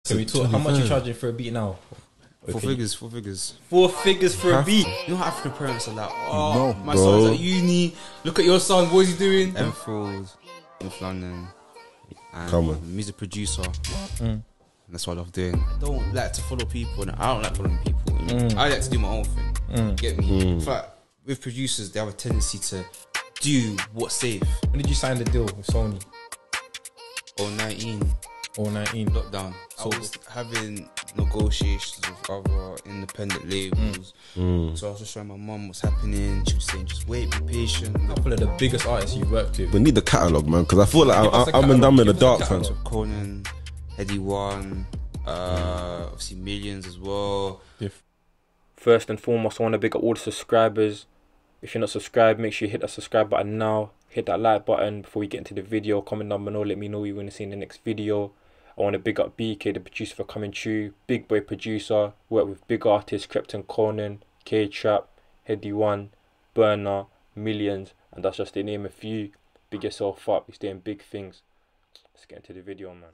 Can we talk? How much are you charging for a beat now? Four figures, 4 figures. 4 figures for a beat. You know, African parents are like, oh, No, my bro. son's at uni. Look at your son. What is he doing? Enfield, North London. And Come on. music producer. That's what I love doing. I don't like to follow people. And I don't like following people. You know? I like to do my own thing. Get me? In fact, with producers, they have a tendency to do what's safe. When did you sign the deal with Sony? 19 19 lockdown. So I was having negotiations with other independent labels. So I was just showing my mum what's happening. She was saying, just wait, be patient. A couple of the biggest artists you've worked with. We need the catalogue, man, because I feel like I'm in the dark, man. So Conan, Heady One, obviously Millions as well. First and foremost, I want to big up all the subscribers. If you're not subscribed, make sure you hit that subscribe button now. Hit that like button before we get into the video. Comment down below, let me know what you want to see in the next video. I want to big up Bkay, the producer, for coming true. Big boy producer, worked with big artists, Krypton Conan, K-Trap, Heady One, Burner, Millions, and that's just to name a few. Big yourself up, he's doing big things. Let's get into the video, man.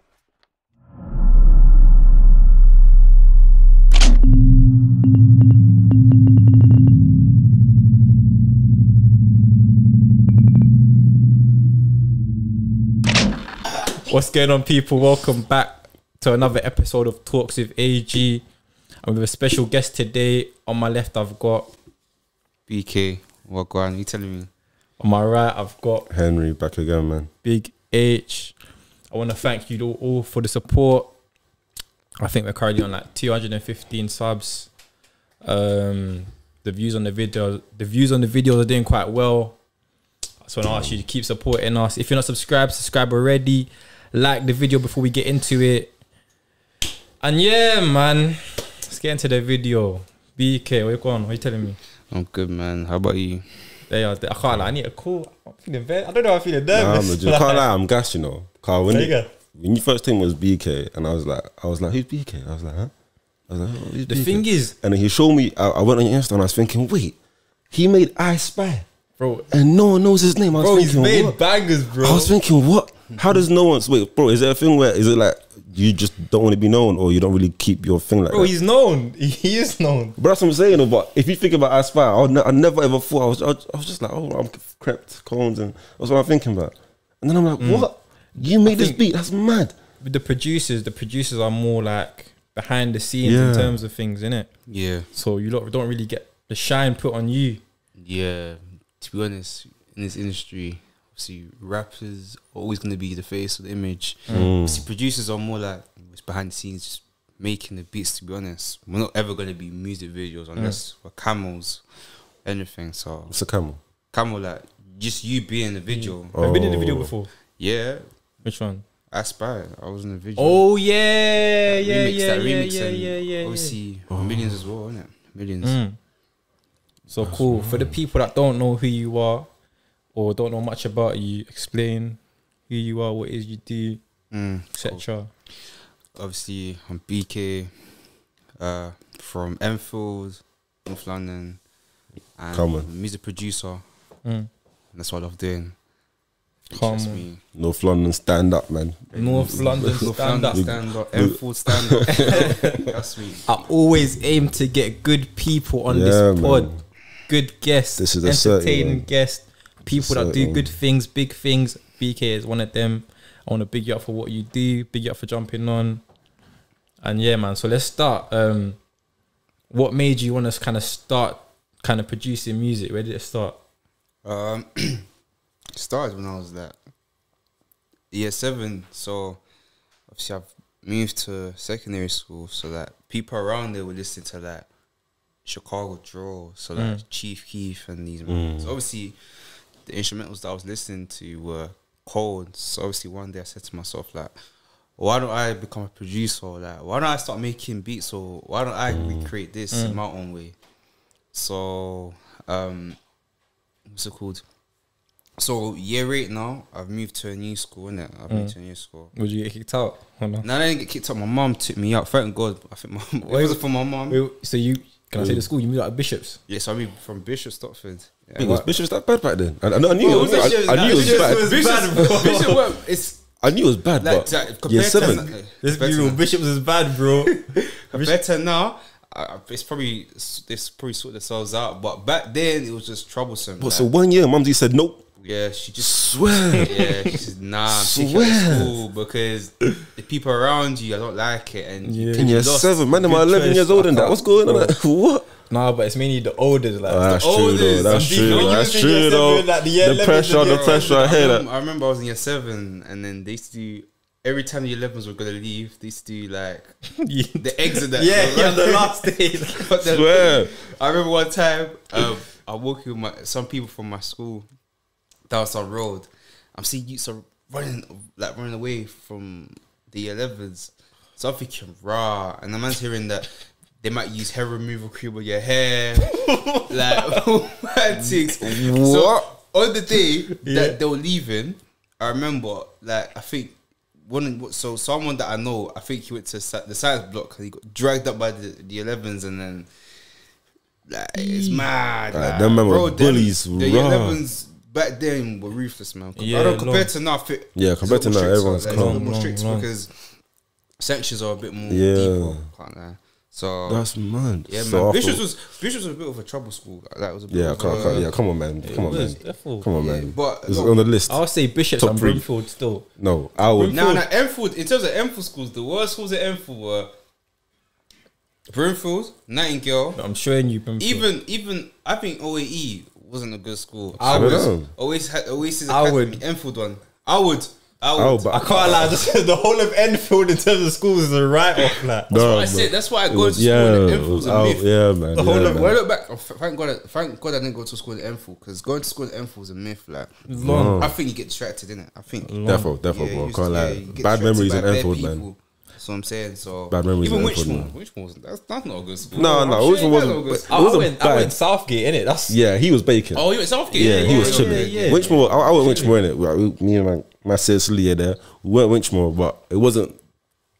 What's going on, people? Welcome back to another episode of Talks with AG. I'm with a special guest today. On my left, I've got BK, what go on? You telling me? on my right, I've got Henry, back again, man. Big H. I want to thank you all for the support. I think we're currently on like 215 subs. The views on the videos are doing quite well. So I ask you to keep supporting us. If you're not subscribed, subscribe already. Like the video before we get into it. And yeah, man, let's get into the video. BK, what you going on? What are you telling me? I'm good, man. How about you? There you are. I can't lie. I need a call. I'm feeling very, I don't know. I'm feeling Nah, nervous. man, I can't lie, I'm gassed, you know. Carl, There you go. when you first thing was BK, and I was like, who's BK? I was like, huh? I was like, oh, who's The BK? thing is, And then he showed me, I went on your Insta and I was thinking, wait, he made I Spy. bro, And no one knows his name. I was bro, he's thinking, made what? bangers, bro. I was thinking, what? How does no one, wait, bro, is there a thing where, is it like, you just don't want to be known, or you don't really keep your thing like Bro, that? he's known. He is known. But that's what I'm saying, though. But if you think about I Spy, I never ever thought, I was just like, oh, I'm crept, cones, and that's what I'm thinking about. And then I'm like, what? You made this beat? That's mad. With the producers are more like behind the scenes in terms of things, innit? Yeah. So you lot don't really get the shine put on you. Yeah. To be honest, in this industry, obviously rappers are always going to be the face of the image. Obviously producers are more like it's behind the scenes, just making the beats. To be honest, we're not ever going to be music videos unless we're camels, anything. So It's a camel. camel, like just you being in the video. Have you been in the video before? Yeah, Which one? I spy. I was in the video. Oh yeah, yeah, remix, yeah, that yeah, remix, yeah, and yeah, yeah. obviously Millions as well, innit? Millions. So cool. For the people that don't know who you are or don't know much about you, explain who you are, what it is you do, etc. Obviously, I'm BK from Enfield, North London, and Come on. I'm a music producer. And that's what I love doing. Come Trust on. me. North London, stand up, man. North London, North stand London, up. stand up. Enfield, stand up. That's me. I always aim to get good people on Yeah, this pod. man. Good guests, This is a certain, entertaining man. guests, people that do certain. good things, big things. BK is one of them. I want to big you up for what you do, big you up for jumping on. And yeah, man, so let's start. What made you want to kind of start kind of producing music? Where did it start? Started when I was like year 7. So obviously I've moved to secondary school. So that people around there were listening to like Chicago Drill, so like Chief Keef and these man. So obviously the instrumentals that I was listening to were cold. So obviously one day I said to myself like, why don't I become a producer? Like, why don't I start making beats? Or why don't I recreate this in my own way? So what's it called? So year 8 now, I've moved to a new school, innit? I've moved to a new school. Would you get kicked out? Or no? No, I didn't get kicked out. My mum took me out. Thank God. I think it wasn't for my mum. Wait, so you, can I say the school? You moved out of Bishops? Yes, I mean from Bishop Stopford. Yeah. Was Bishop's that bad back then? I knew it was Bishop's bad. bad, bro. Bishop, well, I knew it was bad, Like, but year 7. Let's be real. Bishops is bad, bro. Compared to now, it's probably sorted themselves out. But back then, it was just troublesome. But so 1 year, Mumsy said nope. Yeah, she just Swear. Yeah, she said nah. I'm taking it to school because the people around you, I don't like it, and you In year 7, man, I'm Good 11 choice. years old and that. What's going on? What? Nah, but it's mainly the oldest. Like, That's the true, oldest. though. That's Some true. people That's in true, year though. seven, like the year The 11s pressure, and the year pressure. I hear that. I remember I was in year 7, and then they used to do every time the 11s were gonna leave. They used to do like the exit that. Yeah, the last day. But then, Swear. I remember one time I walking with some people from my school down some road. I'm seeing youths are running away from the 11s. So I'm thinking, rah, and the man's hearing that they might use hair removal cream on your hair, like mad things. So on the day that they were leaving, I remember, like, I think someone that I know, I think he went to the science block and he got dragged up by the 11s, and then like it's mad. Like, them men were bro, bullies, The raw. 11s back then were ruthless, man. Yeah, I don't compare long. to now. Compared to now, everyone's like, calm. more strict Long. because sections are a bit more Yeah. deeper. Can't lie. So That's mad. yeah, So man. after- Bishops was a bit of a trouble school. That was a bit Yeah, of a, yeah, come on, man. Come on, man. Come on, yeah, man. but It's no, on the list. I'll say Bishops Top and 3. Brimfield still. No, I would. now Enfield, in terms of Enfield schools, the worst schools at Enfield were Brimfield, Nightingale. I'm showing you Brimfield. Even I think OAE wasn't a good school. I would. Oasis I Academy, would. Enfield one. I would. but I can't lie, the whole of Enfield in terms of schools is a write-off. Like. No, I said that's why I it go was, to school yeah, in it Enfield was was a out, myth. yeah, man. whole yeah, of- man. When I look back, thank God I didn't go to school in Enfield, because going to school in Enfield was a myth. Like, Long. I think you get distracted, innit? I think. Defo, Yeah, bro. you Can't lie. you get Bad distracted memories by in bare Enfield, man. people. That's what I'm saying. So Bad memories even in Enfield, Winchmore, man. that's not a good school. No, I'm Winchmore sure wasn't. that's not a good It school. I wasn't went bad. Southgate, innit? That's Yeah, he was baking. Oh, you went Southgate? Yeah, he was chilling. yeah. Winchmore, I went Winchmore in it. Like, me and my sister Leah there. We went Winchmore, but it wasn't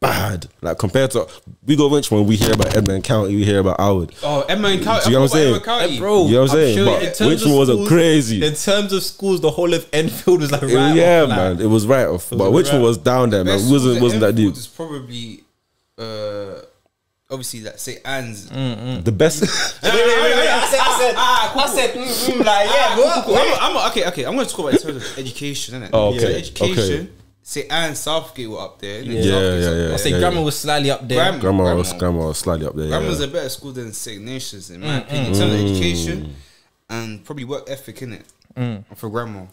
bad. Like compared to we go Winchmore, we hear about Edmonton County, we hear about Howard. Oh, Edmonton County. Do you know what I'm saying? Edmonton County. bro. You know what I'm saying? sure But in terms of Winchmore wasn't schools- crazy. In terms of schools, the whole of Enfield was like right Yeah, off, like. man, it was right off. was But a Winchmore right- was down there, man. Best It wasn't schools at that deep. Enfield is probably obviously like St. Anne's. The best. I said, like, yeah, Okay. I'm going to talk about in terms of education, innit? Oh, okay, So education. okay. St. Anne's, Southgate were up there. innit? Yeah, Southgate's up yeah. there. I say grammar was slightly up there. Grammar. Grandma was slightly up there. Grammar's Yeah. a better school than St. Ignatius, in my opinion, in terms of education and probably work ethic, innit? For grammar.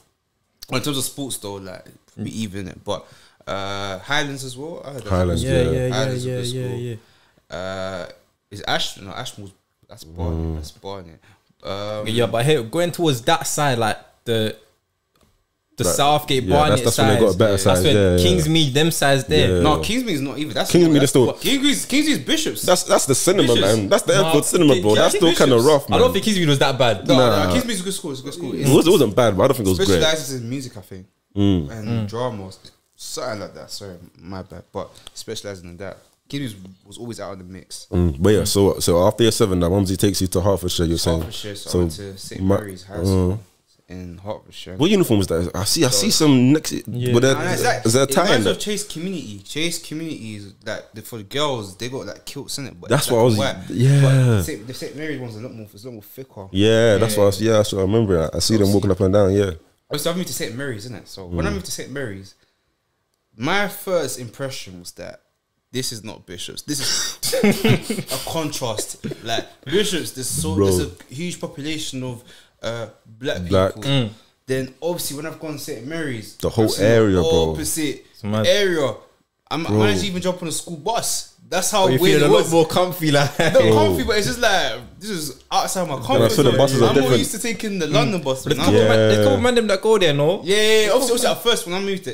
In terms of sports, though, like, be even it. But Highlands as well. I heard that's Highlands, a good yeah. school. Highlands is a good yeah. school. Is Ashmore's that's barn. That's barn. Yeah, but here going towards that side, like the Southgate yeah, Barnet that's side. when they got better sides, That's when yeah, yeah. Kingsmead, them sides there. Yeah. No, Kingsmead is not even. That's Kingsmead is still- Kingsmead's Bishops. That's the cinema, Bishops. man. That's the Nah, Enfield cinema, bro. yeah, That's still Bishops. kind of rough, I man. don't think Kingsmead was that bad. no, Nah. Kingsmead's a good school. It's a good school. It wasn't bad, but I don't think it was great. Specializes in music, I think, and drama, something like that. Sorry, my bad. But specializing in that, Kingsmead was always out of the mix. But yeah, so after year 7, that Mumsy takes you to Hertfordshire. You're saying, Hertfordshire, so I went to St. Ma- Mary's High School in Hertfordshire. what uniform is that? I see some next. Yeah. But And it's like, is there a it tie in reminds me that? of Chase Community. Chase Community is like for the girls, they got like kilts in it. But That's it's what I like was. white. Yeah. But the St. Mary's one's a lot more thicker. Yeah, that's what I see. Yeah, that's what I remember. I see them walking up and down. Yeah. So I moved to St. Mary's, isn't it? So when I moved to St. Mary's, my first impression was that this is not Bishops. This is a contrast. Like Bishops, there's a huge population of black people. Then obviously when I've gone to St. Mary's, The whole I've seen area, bro. opposite mad. area. I managed to even jump on a school bus. That's how You weird feel it a lot was. more comfy, like. Not comfy, but it's just like this is outside my comfort feel the zone. buses are I'm more different. used to taking the London bus. There's now. a couple man them that go there, no? Yeah. Obviously, at first when I moved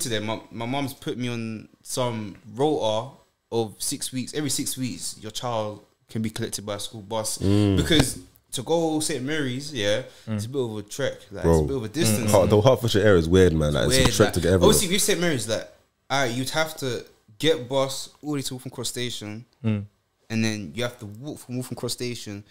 there, my mom's put me on some rota of 6 weeks. Every 6 weeks, your child can be collected by a school bus because to go St. Mary's, it's a bit of a trek. Like it's a bit of a distance. The Hertfordshire area is weird, man. Like, it's a trek to get everywhere. Obviously, with St. Mary's, like, you'd have to get bus all the way to Wolfram Cross Station, and then you have to walk from Wolfram Cross Station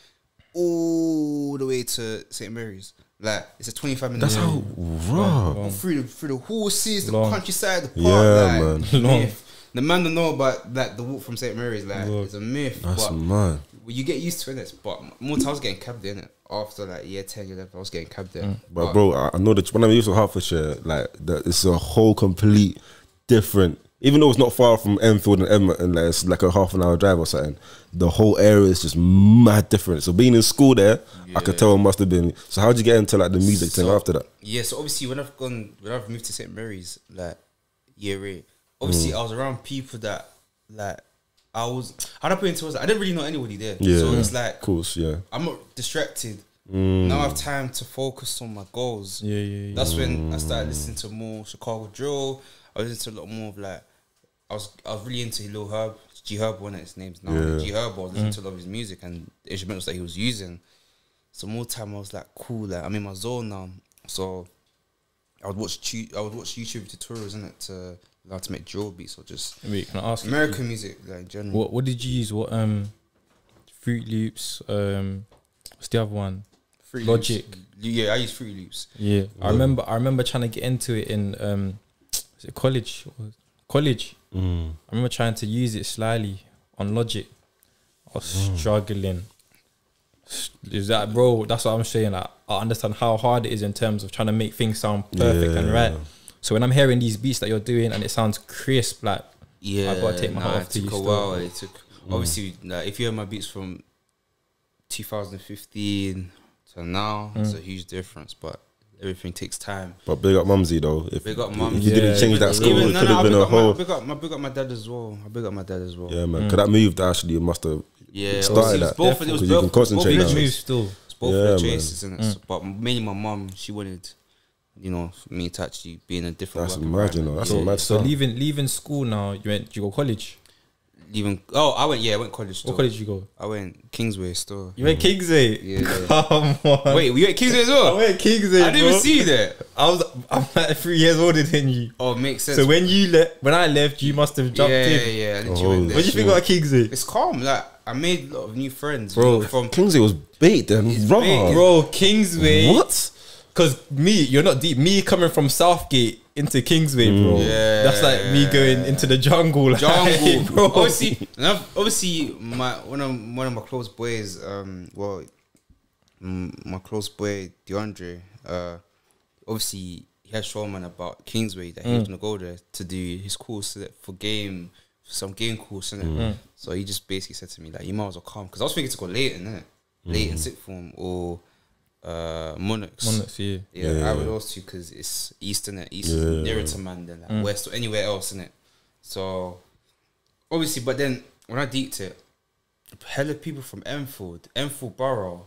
all the way to St. Mary's. Like, it's a 25-minute That's walk. how raw. Through the horses, the Long. countryside, the park. Yeah, like, man. Long. myth. The man don't know about like the walk from St. Mary's. Like, it's a myth. That's but mad. you get used to it. But more times I was getting cabbed in it. After like year 10, year 11, I was getting cabbed there. But bro, I know that when I moved to Hertfordshire, like it's a whole complete different. Even though it's not far from Enfield and Edmonton, like it's like a half an hour drive or something. The whole area is just mad different. So being in school there, I could tell it must have been. So how'd you get into like the music thing after that? Yeah, so obviously when I've moved to St. Mary's, like year 8, obviously I was around people that like how I put into it? I didn't really know anybody there. Yeah, so it's like, of course, yeah. I'm not distracted. Now I have time to focus on my goals. Yeah. That's when I started listening to more Chicago drill. I was into a lot more of like, I was really into Lil Herb, G Herb, one of his names now. Yeah. G Herb, I was listening to a lot of his music and the instrumentals that he was using. So more time I was like, cool, like I'm in my zone now. So I would watch YouTube tutorials in it to learn how to make drill beats or just Wait, can I ask American music like in general. What did you use? What Fruit Loops? What's the other one? Fruit Logic. Loops. Yeah, I use Fruit Loops. Yeah, I remember trying to get into it in is it college? College. I remember trying to use it slyly on Logic. I was struggling. Is that, bro? That's what I'm saying. Like, I understand how hard it is in terms of trying to make things sound perfect and right. So when I'm hearing these beats that you're doing and it sounds crisp, like I gotta take my hat off to you. It took a while. It took obviously like if you hear my beats from 2015 to now, it's a huge difference. But everything takes time. But big up Mumsy though. If Big up Mum. you didn't change that score, it could have been a whole. Big up my dad as well. I big up my dad as well. Yeah, man. Cause that move actually must have started that. Both of Because you can concentrate now. Move still. It's both of the choices, innit? But mainly my mum, she wanted, you know, for me to actually be in a different. That's work mad, you know. That's a mad So stuff. leaving school now, you go college. I went college. Still. What college you go? I went Kingsway still. You went Kingsway. Yeah. Come on. Wait, we went Kingsway as well. I went Kingsway. I didn't even see you there. I'm like 3 years older than you. Oh, makes sense. So when I left, you must have jumped in. Yeah. I literally went there. What do you think about Kingsway? It's calm. Like I made a lot of new friends, Bro. From Kingsway was bait then, raw. bait. Bro, Kingsway. What? Because you're not deep. Me coming from Southgate into Kingsway, bro. Yeah. That's like me going into the jungle. Like, bro. Obviously, one of my close boys, my close boy DeAndre, obviously he had shown man about Kingsway that he was gonna go there to do his course for some game course, innit? So he just basically said to me like, you might as well come, because I was thinking to go Leighton, innit? Leighton sixth form or Monarchs. Yeah. Yeah, I would those two because it's east, innit? East is nearer to man than like west or anywhere else, innit? So obviously, but then when I deeped it, hella people from Enfield Borough,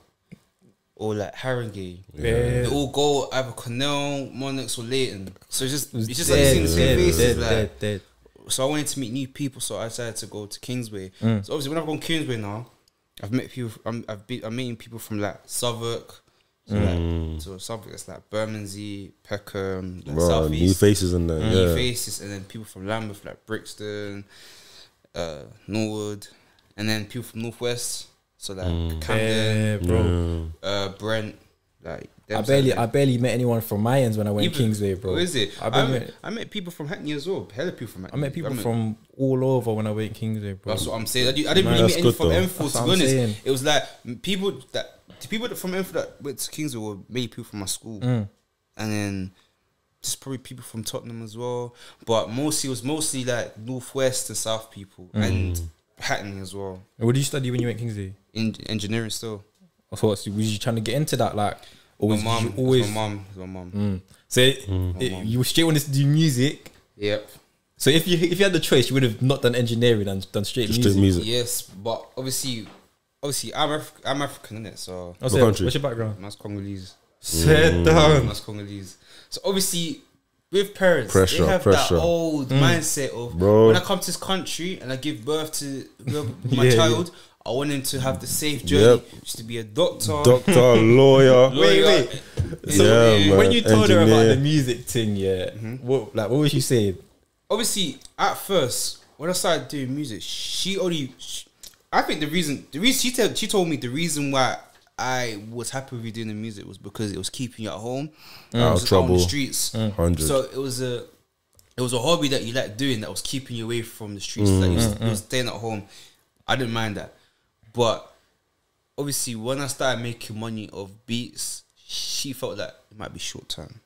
or like Haringey, they all go either Cornell, Monarchs, or Leighton. So it's just like you see the same faces, like. So I wanted to meet new people, so I decided to go to Kingsway. So obviously, when I've gone Kingsway now, I've met people. I'm meeting people from like Southwark. So Southwark, that's like Bermondsey, Peckham, like South East. New faces in there. New faces, and then people from Lambeth, like Brixton, Norwood, and then people from Northwest. So like Camden, bro. Brent, like. I barely met anyone from my ends when I went Kingsway, bro. What is it? I met people from Hackney as well. Hella people from Hackney. I met people from all over when I went Kingsway, bro. That's what I'm saying. I didn't really meet anyone from Enfield, to be honest. It was like the people that from Enfield that went to Kingsway were many people from my school, and then just probably people from Tottenham as well. But it was mostly like Northwest and South people and Hackney as well. And what did you study when you went Kingsway? In engineering still. So was you trying to get into that, like? Or was my mum. So you straight wanted to do music. Yep. So if you had the choice, you would have not done engineering and done straight music. Yes, but obviously I'm African, innit? So what's your background? That's Congolese. Sit down. That's Congolese. So obviously, with parents, Pressure, they have that old mindset of when I come to this country and I give birth to my child, I want him to have the safe journey, just to be a doctor, lawyer. Wait. So when you told her about the music thing, what was she saying? Obviously, at first, when I started doing music, I think the reason she told me the reason why I was happy with you doing the music was because it was keeping you at home, Out of trouble, on the streets. 100. So it was a hobby that you liked doing that was keeping you away from the streets. That you was staying at home. I didn't mind that, but obviously when I started making money of beats, she felt that it might be short term.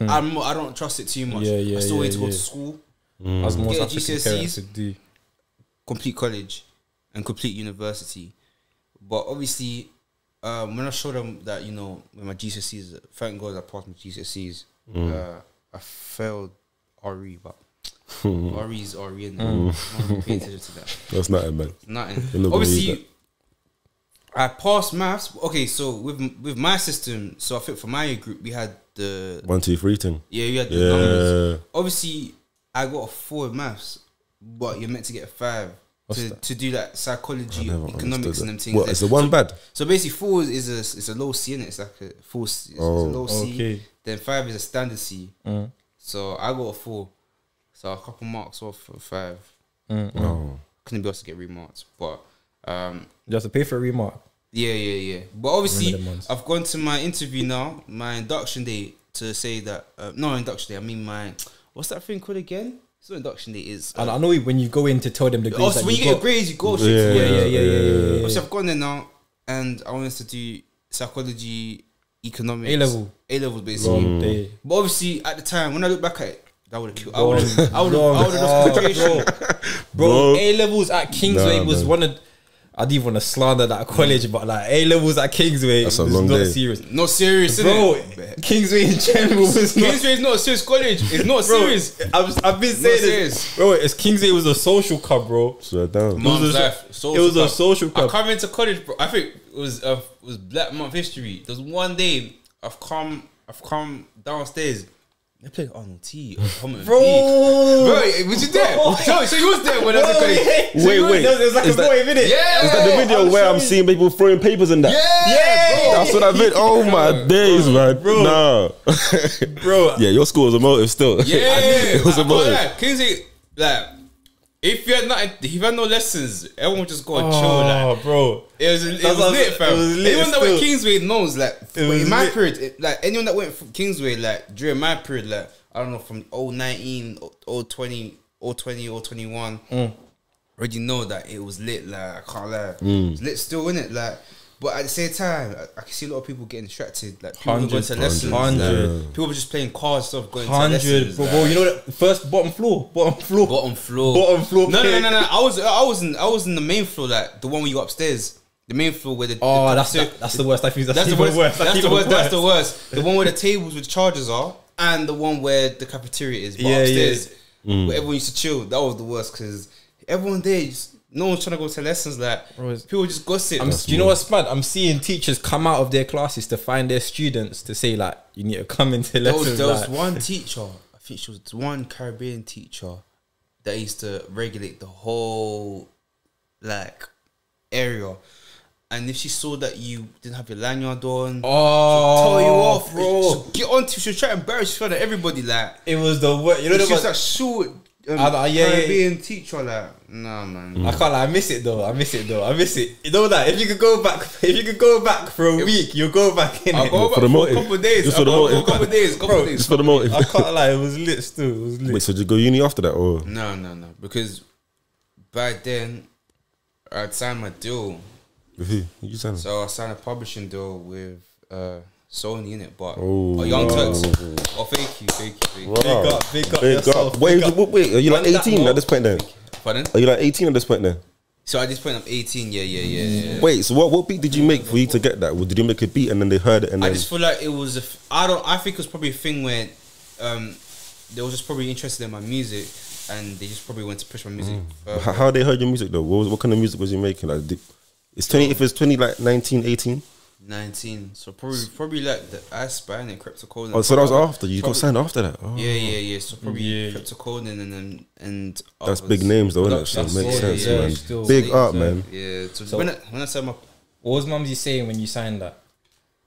I don't trust it too much. I still need to go to school. As more Get African GCSEs. parents to do. Complete college and complete university. But obviously, when I showed them that, you know, with my GCSEs, thank God I passed my GCSEs. I failed RE, but RE is RE, and I don't pay attention to that. That's nothing, man. Nothing. Obviously, I passed maths. Okay, so with my system, so I think for my year group, we had the 1, 2, 3 thing. Yeah, you had the numbers. Obviously, I got a 4 in maths, but you're meant to get a 5 to do that psychology, economics, and them things. What, is the one bad? So basically, 4 is a low C, innit? It's like a full C. It's a low C. Okay. Then 5 is a standard C. So I got a 4. So a couple marks off for 5. Oh. Couldn't be able to get remarks, but You have to pay for a remark. yeah. But obviously, Remember them ones. I've gone to my interview now, my induction day, to say that no induction day. I mean my what's that thing called again? It's not induction day. Is And I know when you go in to tell them the grades oh, so that when you get your grades, you go straight to Yeah. Obviously, I've gone there now, and I wanted to do psychology, economics, A level basically. Long day. But obviously, at the time, when I look back at it, that would have killed. I would have lost concentration. Bro, A levels at Kingsway was man. one of. I didn't want to slander that college, but like A levels at Kingsway That's a was long not day. serious. Not serious, Bro, innit? Kingsway in general was not. Kingsway is not a serious college. It's not serious. I've been saying this, bro. It's Kingsway was a social club, bro. Swear down. Mom's a- life. it was a social club. I come into college, bro. I think it was Black Month history. There was one day I've come downstairs. They played Arnold T. Bro, Was you there? So you was there when I was in college. Wait. It was like Is a that- boy, innit? Yeah. Is that the video I'm where I'm showing- seeing people throwing papers in that? Yeah, That's what I meant. Oh my days, man. Bro. Nah. Bro. Yeah, your school was a motive still. Yeah, it was a motive. Kingsey, like, if you had no lessons, everyone would just go and chill. Like, bro. it was what- lit, fam. it was lit Anyone that went still. Kingsway knows, like, was in my lit. period, like anyone that went from Kingsway, like during my period, like I don't know, from 019, 020, 021, already know that it was lit. Like I can't lie, it was lit still, innit? Like, but at the same time, I can see a lot of people getting distracted. Like people were going to lessons, 100. like, people were just playing cards, stuff, going to 100, lessons, bro. like, Bro, you know that first bottom floor. bottom floor. No. play. I was in the main floor, like the one where you go upstairs. The main floor where the Oh, the that's the worst. I think that's the even worst. worse. That's the even worst. That's the worse. worst. The one where the tables with chargers are, and the one where the cafeteria is. But Yeah, upstairs, where everyone used to chill. That was the worst because everyone there, no one's trying to go to lessons. Like Bro, it's- people just gossip. Do you know what's mad? I'm seeing teachers come out of their classes to find their students to say like, you need to come into lessons. There was like. one teacher. I think she was one Caribbean teacher that used to regulate the whole like area. And if she saw that you didn't have your lanyard on, tell you off, bro. She'll get on to. She was trying to embarrass you in front of everybody. Like It was the worst. You know she was the like short yeah. Caribbean teacher. Like nah, man. I can't lie, I miss it though. I miss it. You know that if you could go back for a week, you'll go back in. I'll go For back the for a motive. couple of days. Just I'll for the go for a motive. couple of days. Couple of days. Just for the motive. I can't lie, it was lit still. It was lit. Wait, so did you go uni after that or? No. Because by then I'd signed my deal. With who? Who you signed? So I signed a publishing deal with Sony in it, but Oh, Young wow. Turks. Oh, thank you. Wow. Big up yourself. Wait, big up. wait, are you like Run that 18 more. at this point then? Pardon? Are you like 18 at this point then? So at this point I'm 18. Yeah. Wait, so what beat did you make for you to get that? Did you make a beat and then they heard it and I then? just feel like it was I think it was probably a thing where they was just probably interested in my music and they just probably went to push my music further. How they heard your music though? What kind of music was you making? Like, if it's 20 like 19, 18? 19. So probably like the Aspire and Cryptocoding. Oh, so that was after you got signed after that. Oh. Yeah. So probably Yeah. Cryptocoding and That's others. big names though, innit? So it That's makes all, sense, yeah, man. still Big names, up, yeah. man. Yeah. So, So- when I said my What was Mumsy saying when you signed that?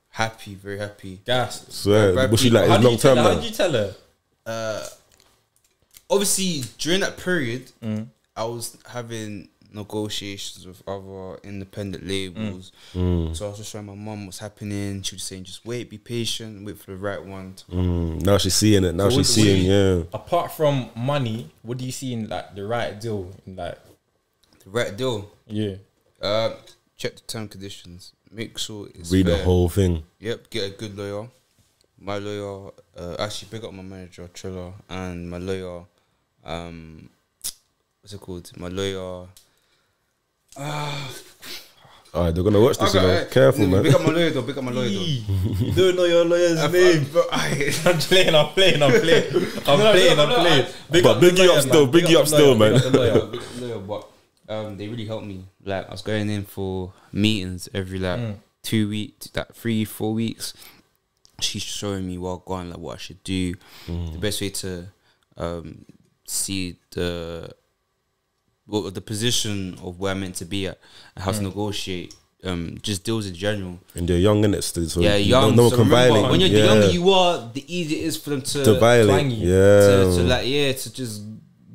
happy, very happy. Gas. Swear, Brad was she Pitt. like, How it's did long term, How man? did you tell her? Obviously during that period I was having negotiations with other independent labels. Mm. So I was just showing my mum what's happening. She was saying, just wait, be patient, wait for the right one. Now she's seeing it. Now So she's what do seeing, you- yeah. Apart from money, what do you see in like the right deal? In like, The right deal. yeah, Check the term conditions. Make sure it's Read fair. the whole thing. Yep, get a good lawyer. My lawyer, actually pick up my manager, Triller, and my lawyer, what's it called? My lawyer. All right, they're gonna watch this. You know, careful, man. Pick up my lawyer though. Pick up my lawyer though. you don't know your lawyer's name. I'm playing. I'm playing. Big But big you up still, big you up still, man. Lawyer, but they really helped me. Like I was going in for meetings every 2 weeks, 3-4 weeks. She's showing me what going, like what I should do. The best way to see the position of where I'm meant to be at and how to negotiate. Just deals in general. And they're young in it still, so Yeah, young. No one so can remember, violate. when you're, yeah. the younger you are, the easier it is for them to violate. twang you. Yeah, to just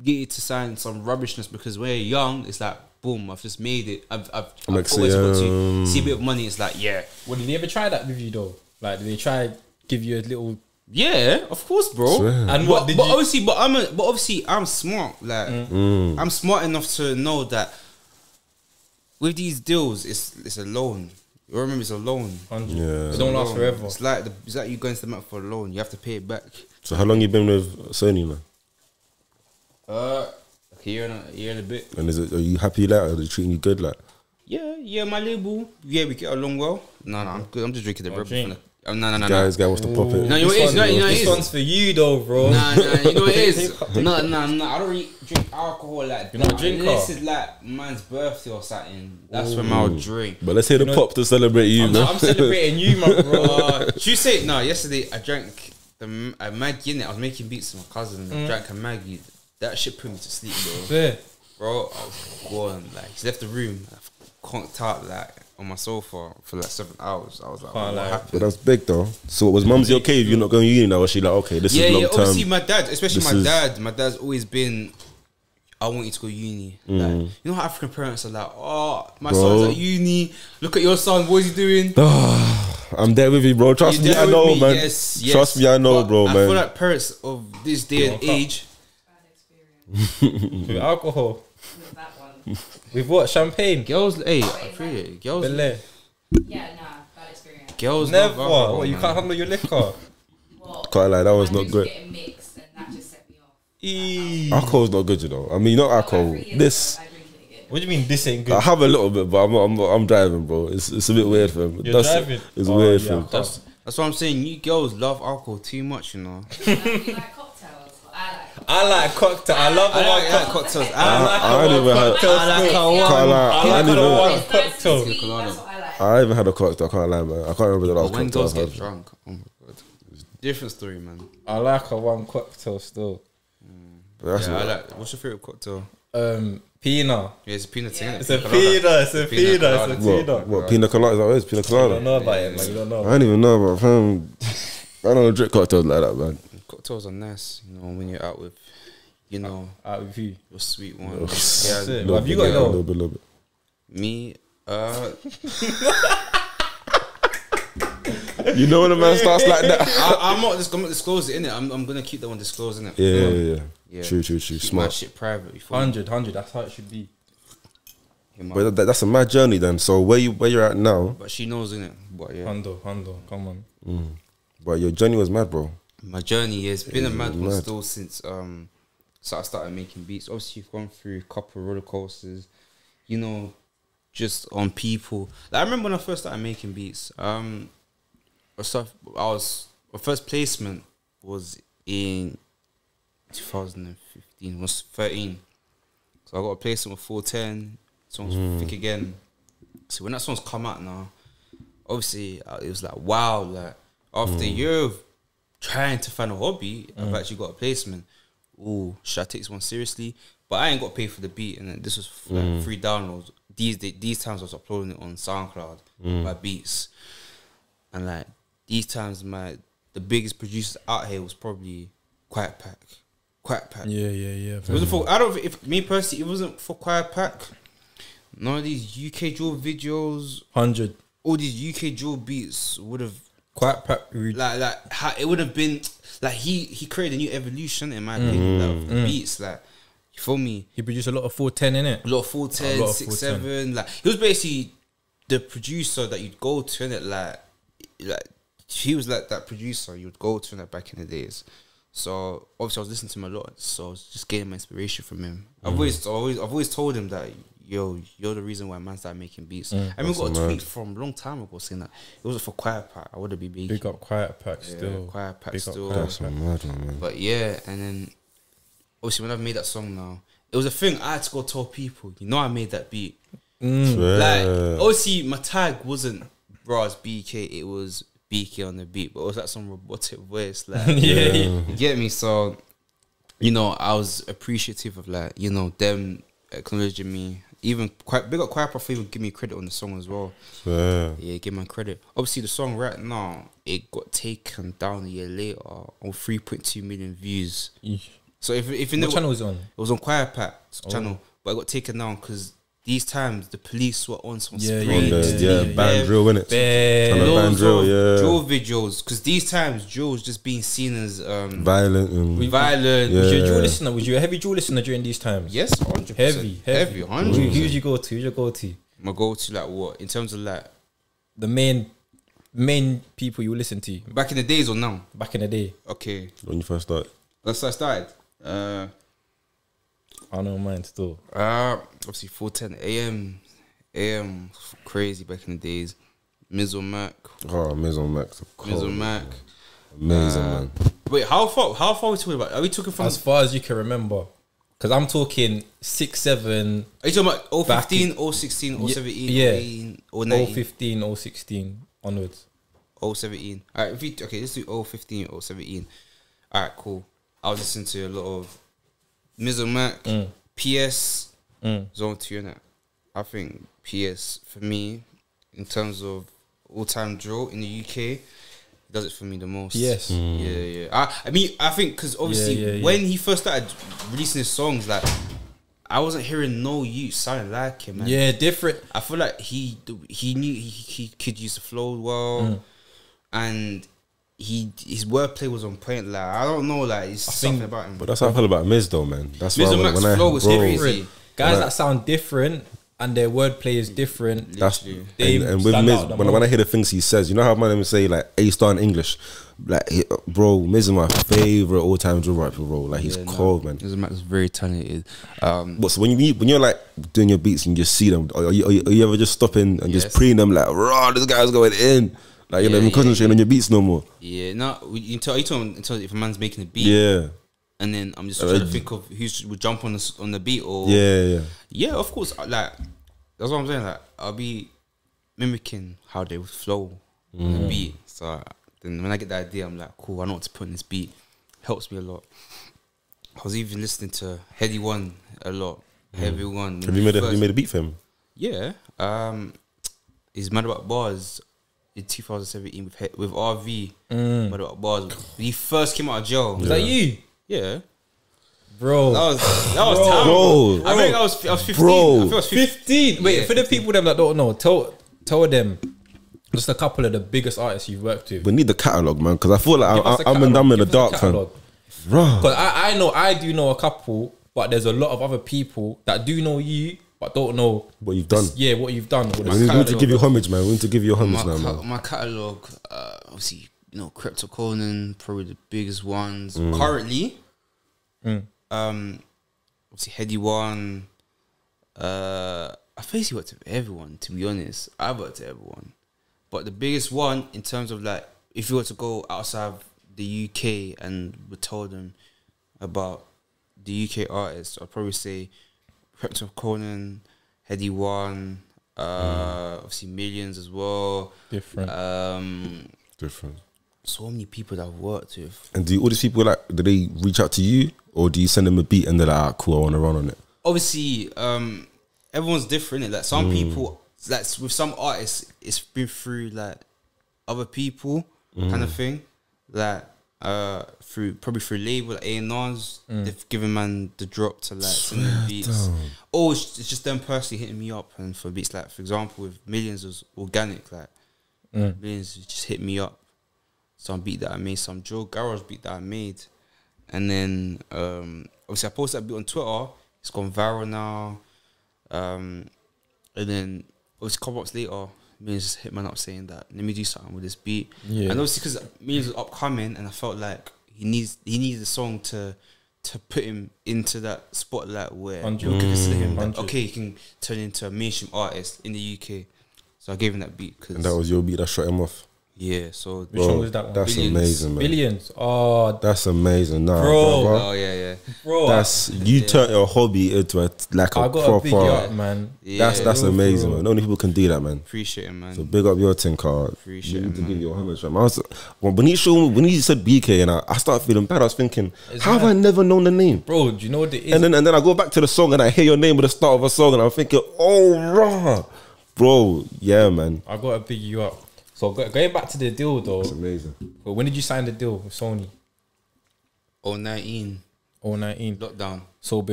get you to sign some rubbishness, because when you're young, it's like boom, I've just made it. I've like, always got to see a bit of money. It's like Well, did they ever try that with you though? Like, did they try give you a little? yeah, of course, bro. Swear. And what did you? Obviously, I'm smart. Like I'm smart enough to know that with these deals, it's a loan. You remember, it's a loan. 100. Yeah. It don't last forever. It's like you going to the bank for a loan. You have to pay it back. So how long you been with Sony now? Like a year and a bit. And are you happy like? Are they treating you good like? Yeah, my label. Yeah, we get along well. No, I'm good. I'm just drinking the red drink. Bull. No. Guy wants to pop it. No, you know what it is. You know what it This is. one's for you though, bro. Nah, you know what it is. No. I don't really drink alcohol like You're not a that. drinker? Unless it's like man's birthday or something. That's when I'll drink. But let's hear the pop to celebrate you, man. I'm celebrating you, man, bro. Should you say no? Yesterday I drank a Maggie in it. I was making beats with my cousin. I drank a Maggie. That shit put me to sleep, bro. I was gone. Like he's left the room. I've conked out like on my sofa for like 7 hours. I was like, what happened? But that's big though. So was Mumsy okay if you're not going to uni now? Was she like, okay, this is long term? Obviously my dad, especially my dad's always been, I want you to go uni. Like, you know how African parents are like, oh, my son's at uni. Look at your son. What is he doing? I'm there with you, bro. Trust me, I know, man. Yes. Trust me, I know, But bro, I man. feel like parents of this day and age. With alcohol. With that one. With what? Champagne? Girls, hey, I feel it. Girls, Belay. Yeah, nah, bad experience. girls Never. love alcohol, What, you man. can't handle your liquor? What? Can't lie, that was I not just good. Getting mixed and that just set me off. Alcohol's not good, you know. I mean, not alcohol. About 3 years This ago, I drink it again. What do you mean this ain't I good? have a little bit, but I'm driving, bro. It's a bit weird for him. You're driving? It's Oh, weird yeah, for him. That's what I'm saying. You girls love alcohol too much, you know. You like cocktails? I like cocktail. I love a one cocktail. cocktails. I ain't even had. Can't lie. I ain't I even. like It's a cocktail. That's what I like. I even had a cocktail. I can't lie, man. I can't remember the But last when cocktail girls I get had. drunk, oh my god, different story, man. I like a one cocktail still. But that's Yeah, I not. like. What's your favorite cocktail? Pina. Yeah, it's a peanut thing. It's a pina. It's a Pina pina. colada. It's a pina. What pina colada? Is that what it is? Pina You don't colada? know about it, man. You don't know. I don't even know, but fam, I don't drink cocktails like that, man. Cocktails are nice, you know, when you're out with, you know, Out with you. your sweet one. That's Yeah, it. Little Have you bit, got yeah, though? a little bit. me, You know when a man starts like that? I'm not just gonna disclose it, innit? I'm gonna keep that one disclosed, innit? Yeah. Yeah. True. Keep my Smart. shit private before. 100. That's how it should be. But that's a mad journey then. So where you're at now, But she knows, innit? But yeah, Hondo. Come on. but your journey was mad, bro. my journey has been a mad one mad. still since so I started making beats. Obviously, you've gone through a couple of roller coasters, you know, just on people. Like, I remember when I first started making beats. My first placement was in 2015. Was 13. So I got a placement with 410. Song's Thick Again. So when that song's come out now, obviously it was like wow. Like after a year of trying to find a hobby, I've actually got a placement. Ooh, should I take this one seriously? But I ain't got to pay for the beat, and this was like free downloads. These times I was uploading it on SoundCloud, my beats, and like these times the biggest producers out here was probably Quiet Pack. Yeah. It wasn't for, I don't, if me personally, it wasn't for Quiet Pack, none of these UK drill videos, 100. all these UK drill beats would have Quite how it would have been like he created a new evolution in my opinion of the beats, like you feel me? He produced a lot of 410 in it. A lot of 410, A lot of 6-7, like he was basically the producer that you'd go to in it, like he was like that producer you'd go to in it back in the days. So obviously I was listening to him a lot, so I was just getting my inspiration from him. I've always told him that yo, you're the reason why man started making beats. I mean, got a tweet from a long time ago saying that it wasn't for Quiet Pack, I would have been making. Big up Quiet Pack still. Quiet Pack Big up still. Quiet That's a mad one, man. But yeah, and then obviously when I've made that song now, it was a thing I had to go tell people, you know, I made that beat. Like obviously my tag wasn't Bras Bkay, it was Bkay on the beat, but it was like some robotic voice, like you get me. So you know, I was appreciative of like, you know, them acknowledging me. Even quite big up Quiet Pack even give me credit on the song as well. Yeah, give my credit. Obviously the song right now, it got taken down a year later on 3.2 million views. So if What channel was it on? it was on Quiet Pack's channel, but it got taken down because these times the police were on some band drill, innit? Band drill, drill videos, because these times drill was just being seen as violent and violent. Was you a drill listener? Was you a heavy drill listener during these times? Yes, 100%. Heavy, 100%. Who'd you go to? Who's your go-to? My go-to, like what in terms of like The main people you listen to back in the days or now? back in the day. Okay, when you first started. that's how I started. I know mine still. Obviously 4:10 AM crazy back in the days. Mizzle Mac, Oh, Maison Max. Mizzle Mac. Amazing, man. Wait, how far are we talking about? Are we talking from? As far as you can remember, because I'm talking 6, 7, Are you talking about back 015, 016, 017, yeah. 018, 019, 015, 016 onwards. 017? Alright, okay, let's do 015, 017. Alright, cool. I was listening to a lot of Mizzle Mac, PS, Zone 2, innit? I think PS, for me, in terms of all-time drill in the UK, does it for me the most. Yes. Yeah. I mean, I think because obviously when he first started releasing his songs, like I wasn't hearing no youth sounding like him, man. Yeah, different. I feel like he knew he could use the flow well, and his wordplay was on point. Like I don't know, like it's something about him. But that's how I feel about Miz though, man. That's why Mizzle Mac's flow was crazy. Guys that sound different and their wordplay is different. That's They and with stand Miz, out the when I hear the things he says, you know how man say like A star in English, like bro, Miz is my favorite all time drill rapper, bro. Like he's cold, man. Mizzle Mac is very talented. But so when you're like doing your beats and you just see them, are you ever just stopping and just preying them like, raw, this guy's going in, like you know, even concentrating on your beats no more. Yeah, no, you tell if a man's making a beat, Yeah. and then I'm just trying to think of who would jump on the beat or Yeah. of course, like that's what I'm saying. Like I'll be mimicking how they would flow on the beat. So then when I get the idea, I'm like, cool. I know what to put in this beat. Helps me a lot. I was even listening to Heady One a lot. Heavy One. Have you made a beat for him? Yeah. He's Mad About Bars in 2017 with RV. Mad About Bars. When he first came out of jail. Was that you? Yeah. Bro. That was time. Bro. I think I was 15. Bro. I think I was 15. Wait, Yeah. for the people them that don't know, tell them just a couple of the biggest artists you've worked with. We need the catalog, man, because I feel like Give us the I'm in catalogue, the give us dark, the fam. catalogue. Bro. Because I do know a couple, but there's a lot of other people that do know you, but don't know What you've done. Yeah, what you've done. We need to give you homage, man. We need to give you homage now, man. My catalogue, obviously, you know, Crypto Conan, probably the biggest ones currently. Obviously, Heady One. I basically worked with everyone. To be honest, I worked with everyone, but the biggest one in terms of like, if you were to go outside the UK and we told them about the UK artists, I'd probably say Crypto Conan, Heady One, obviously Millions as well. different. Different. So many people that I've worked with. And do all these people like? Do they reach out to you, or do you send them a beat and they're like, ah, cool, I want to run on it? Obviously, everyone's different. Innit? Like some people, like with some artists, it's been through like other people kind of thing. Like through label like A&Rs. They've given man the drop to like send them beats. Or it's just them personally hitting me up and for beats. Like for example, with Millions was organic. Like Millions just hit me up. Some beat that I made, some Joe Garage beat that I made, and then obviously I posted that beat on Twitter. It's gone viral now. And then obviously a couple months later, Millions just hit man up saying that let me do something with this beat. And obviously because Millions was upcoming, and I felt like he needs a song to put him into that spotlight where you could consider him that, okay, he can turn into a mainstream artist in the UK. So I gave him that beat. And that was your beat that shot him off. Yeah, so which one was that one? That's Billions. amazing, man. Billions. Oh, That's amazing, nah, Bro. oh yeah, bro. That's you turned your hobby into a like a I got proper. a big up, man. yeah. That's bro, amazing, bro. man. Only people can do that, man. Appreciate it, man. So big up your thing, card. Appreciate You it, need to man. give you a homage, man. When you said Bkay, and I started feeling bad. I was thinking, It's how have I mad. never known the name? Bro, do you know what it is? And then I go back to the song and I hear your name at the start of a song and I'm thinking, oh, rah. Bro, yeah, man. I got to big you up. So going back to the deal though, It's amazing. but when did you sign the deal with Sony? 19 019. lockdown. So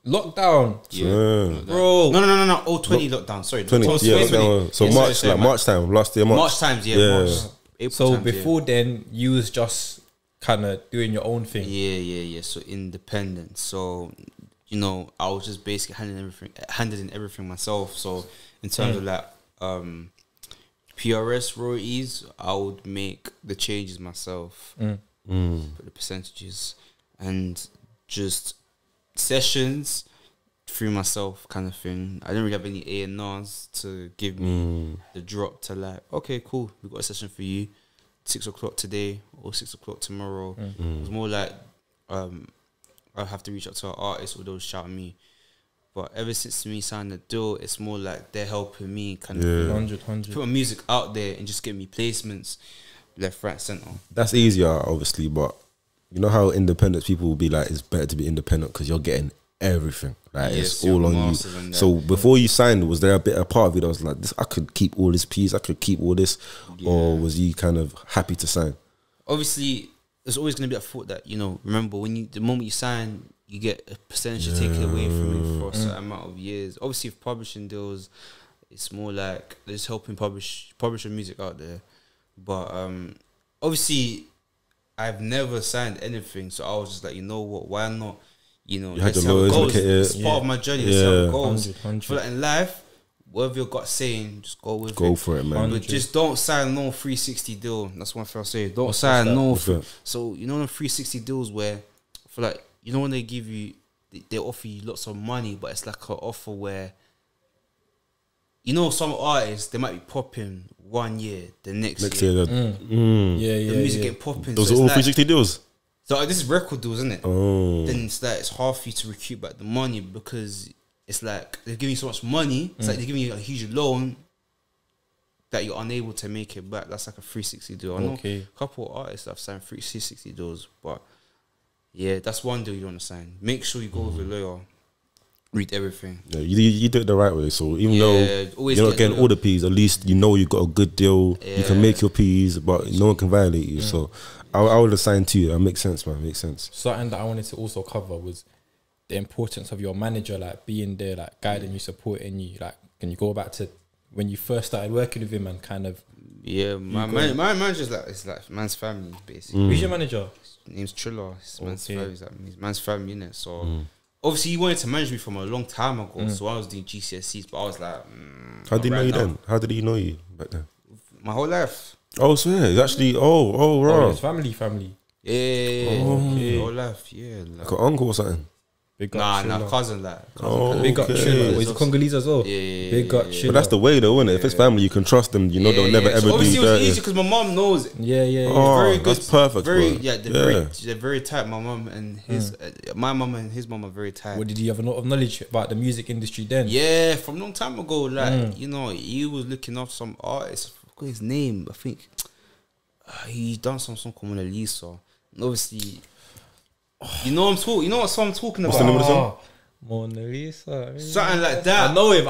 lockdown, Yeah, Yeah. bro. No. 20 lockdown. Sorry, 20, lockdown. yeah, 20. lockdown. So Yeah, March, sorry, like man. March time, last year, March. March times, yeah. Yeah. March. April So times, before then, you was just kind of doing your own thing. yeah. So independent. So I was just basically handling everything myself. So in terms of like PRS royalties, I would make the changes myself, put the percentages, and just sessions through myself kind of thing. I didn't really have any A&Rs to give me the drop to like, okay, cool, we got a session for you, 6 o'clock today or 6 o'clock tomorrow. It was more like I have to reach out to an artist or they'll shout at me. But ever since me signing the deal, it's more like they're helping me kind of 100. put my music out there and just get me placements left, right, centre. That's easier, obviously, but you know how independent people will be like, it's better to be independent because you're getting everything. Like, it's Yes, all your on you. masters and that. So before you signed, was there a part of you that was like, this, I could keep all this piece, I could keep all this? Or was you kind of happy to sign? Obviously, there's always going to be that thought that, remember, the moment you sign, you get a percentage taken away from you for a certain amount of years. Obviously, if publishing deals, it's more like they're just helping publish your music out there. But obviously, I've never signed anything, so I was just like, you know what, why not? had Let's your see how it lawyers goes. look at it. It's part of my journey. Let's see how it goes. 100. For like in life, whatever your gut saying, just go with it. Go for it, man. But just don't sign no 360 deal. That's one thing I'll say. Don't sign that? no. What's that? So the 360 deals where, for like, when they give you, they offer you lots of money, but it's like an offer where, some artists, they might be popping 1 year, the next year. Yeah, The music get popping. those so are all it's like, 360 deals. so this is record deals, isn't it? Oh, Then it's like it's hard for you to recoup back the money because it's like they're giving you so much money. It's like they're giving you a huge loan that you're unable to make it back. That's like a 360 deal. I know Okay. a couple of artists that have signed 360 deals, but yeah, that's one deal you want to sign. Make sure you go with a lawyer, read everything. yeah, you did it the right way. So even Yeah, though always you're not get getting the- all the P's, at least you know you got a good deal. You can Yeah. make your P's, but no one can violate you. So I would assign to you. That makes sense, man. Makes sense. Something that I wanted to also cover was the importance of your manager, like being there, like guiding you, supporting you. Like, can you go back to when you first started working with him and kind of Yeah, my manager's like, it's like man's family basically. who's your manager? His name's Triller. It's man's Okay. family. It's like man's family, innit? So obviously he wanted to manage me from a long time ago. So I was doing GCSEs, but I was like, How did he know right you now. then? How did he know you back then? My whole life. Oh, so yeah, it's actually Oh, right. his family. Yeah, okay. my whole life. Yeah, Like an uncle or something. Big nah, up Triller. cousin like. Oh, Big up okay. Triller. Oh, he's a Congolese as well. Yeah, Big up yeah. Triller. But that's the way, though, isn't it? If it's family, you can trust them. You know they'll never ever so obviously do it was dirty. easy because my mom knows it. Yeah. Oh, Very good. that's perfect, Very bro. they're very tight. My mom and my mom and his mom are very tight. What, did he have a lot of knowledge about the music industry then? Yeah, from a long time ago. Like he was looking after some artist. I forgot his name. I think he done some song called Mona Lisa. And obviously, you know what I'm talking. You know what song I'm talking about? What's the name of the song? Mona Lisa. Something like that. I know him.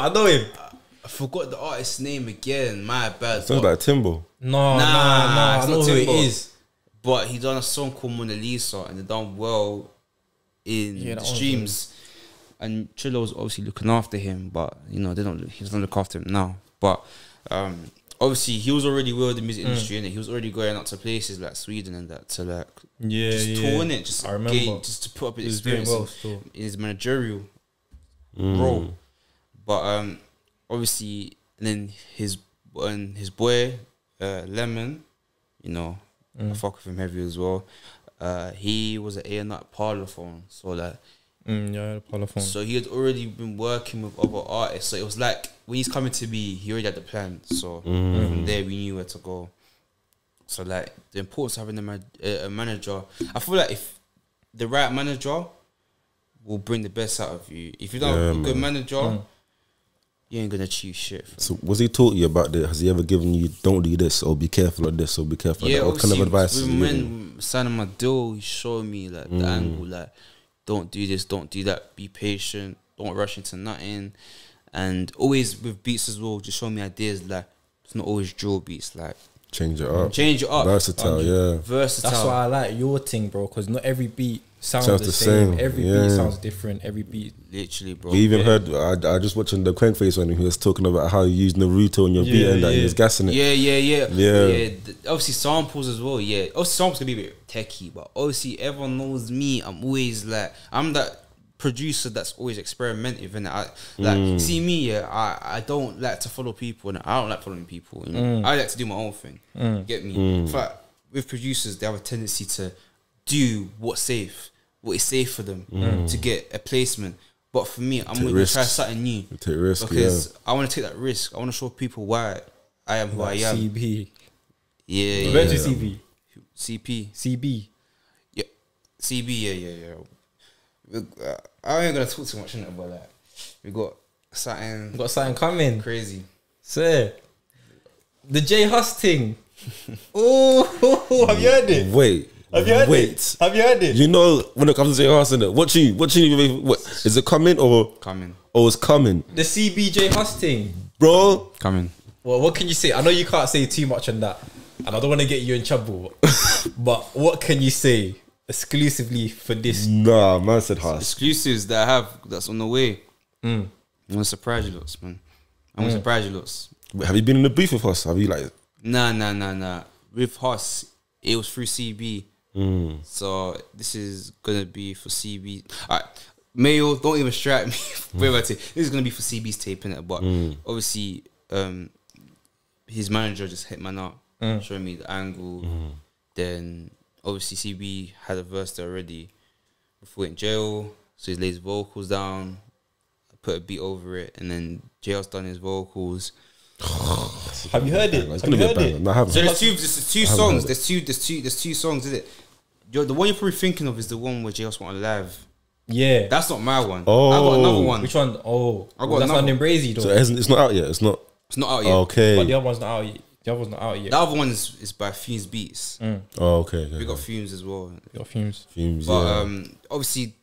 I forgot the artist's name again. My bad. Sounds like Timbo. No, Nah, I it's know not who it Timbo. is. but he done a song called Mona Lisa, and they done well in Yeah, the that was streams. And Trillo was obviously looking after him, but you know he doesn't look after him now. But obviously he was already well in the music industry, and he was already going out to places like Sweden and that to like just tour in it, just I remember. just to put up his He was doing experience well still. in his managerial role. But obviously, and then his boy Lemon, you know, I fuck with him heavy as well. He was an A&R Parlophone, so like. Yeah, Parlophone. So he had already been working with other artists. So it was like when he's coming to me, he already had the plan. So from there, we knew where to go. So like the importance of having a manager, I feel like if the right manager will bring the best out of you. If you don't have a good manager, you ain't gonna achieve shit. So was he taught you about this? Has he ever given you don't do this or be careful of this or be careful of that? What kind of advice? When signing my deal, he showed me like the angle, like don't do this, don't do that, be patient, don't rush into nothing. And always with beats as well, just show me ideas like it's not always drill beats, like change it up. Versatile, yeah. Versatile. That's why I like your thing, bro, because not every beat sounds the same. Every beat sounds different. Every beat, literally, bro. We even heard. I just watching the Crank Face one. And he was talking about how you use Naruto in your beat and that he was gassing it. Yeah. Obviously samples as well. Yeah, obviously samples can be a bit techie, but obviously everyone knows me. I'm always like I'm that producer that's always experimentative, and I like see me. Yeah, I don't like to follow people, and I don't like following people. You know? I like to do my own thing. Get me? In fact, with producers, they have a tendency to do what's safe, what is safe for them to get a placement. But for me, I'm going to try something new. Take risks, because I want to take that risk. I want to show people why I am who I am. CB. Yeah. Where's your CB? CP. CB. Yeah. CB. Yeah. I ain't gonna talk too much in it, but like we got something coming. crazy. Sir, the J Hus thing. Oh, have you heard it? Wait. Have you heard it? Have you heard it? You know when it comes to J Hus, innit? What is it coming or it's coming? The CBJ Hus thing, bro. Coming. Well, what can you say? I know you can't say too much on that, and I don't want to get you in trouble. But what can you say exclusively for this? Nah, man said Hus. Exclusives that I have that's on the way. I'm gonna surprise you lots, man. I'm gonna surprise you lots. Have you been in the booth with Hus? Have you like? Nah. With Hus, it was through CB. So this is gonna be for CB. Alright, Mayo, don't even strike me. Wait, this is gonna be for CB's tape, innit? But obviously, his manager just hit man up, showing me the angle. Then obviously CB had a verse there already before he went in jail, so he laid his vocals down, put a beat over it, and then JL's done his vocals. Have you heard it? It's gonna be a banger. No, I haven't. So there's two songs. There's two songs, is it? The one you're probably thinking of is the one where JL's went on live. Yeah, That's not my one. Oh. I got another one. which one? Oh, I got that's another not in Brazy though. So it's not out yet. It's not. It's not out yet. Okay. But the other one's not out yet. The other one's not out yet. The other one is by Fumes Beats. Oh, okay. We got Fumes as well. Your fumes. Fumes. But Yeah. obviously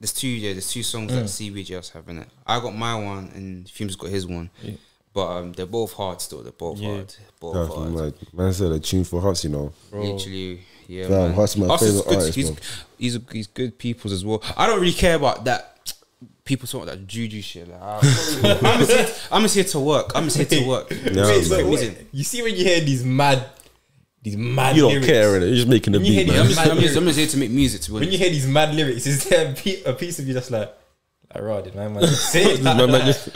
there's two songs that CBJs have in it. I got my one and Fumes got his one. Yeah. But they're both hard still. They're both hard. Both That's hard. like, man said a tune for Hus, you know. Literally, yeah. Fam, Man. Hus my Hus is favourite good. artist, He's good peoples as well. I don't really care about that. People talk about that juju shit. Like, I'm just here to work. I'm just here to work. Yeah, Wait, man. wait. You see when you hear these mad You don't lyrics, care, innit? You're just making a When you beat, hear man. these I'm just here to make music. To be when honest. you hear these mad lyrics, is there a piece of you that's like right, did my man say it? Man, man, just-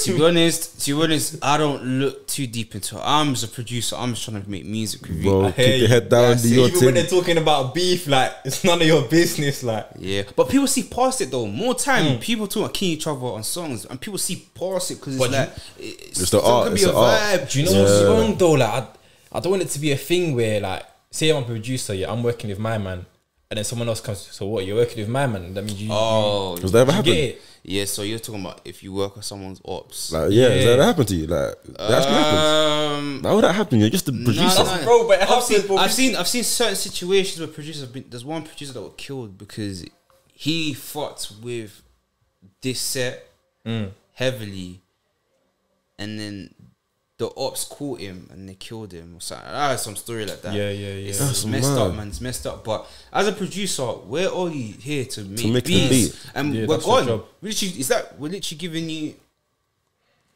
To be honest, I don't look too deep into it. I'm just a producer. I'm just trying to make music with you. Bro, I hear keep your you. head down, That's do it. your Even when they're thing. talking about beef, like it's none of your business. Like Yeah, but people see past it though. More time, people talk about killing each other on songs, and people see past it because it's But like it's the art, Could it's be a the art. vibe. do you know what's wrong though? Like I don't want it to be a thing where like say I'm a producer, yeah, I'm working with my man, and then someone else comes. So what? You're working with my man? That means you. Oh, Does that ever you happen? get it. yeah. So you're talking about if you work with someone's ops. Like, yeah, does that ever happen to you? Like, that actually happens. How would that happen? You're just a producer. Bro, but it happens, bro. I've seen certain situations where producers have been. There's one producer that was killed because he fought with this set heavily, and then the ops caught him and they killed him or something. I heard some story like that. Yeah. It's That's messed mad. up, man. It's messed up. But as a producer, we're only here to make, make the beats, beat. and Yeah, we're that's your gone. job. We're literally giving you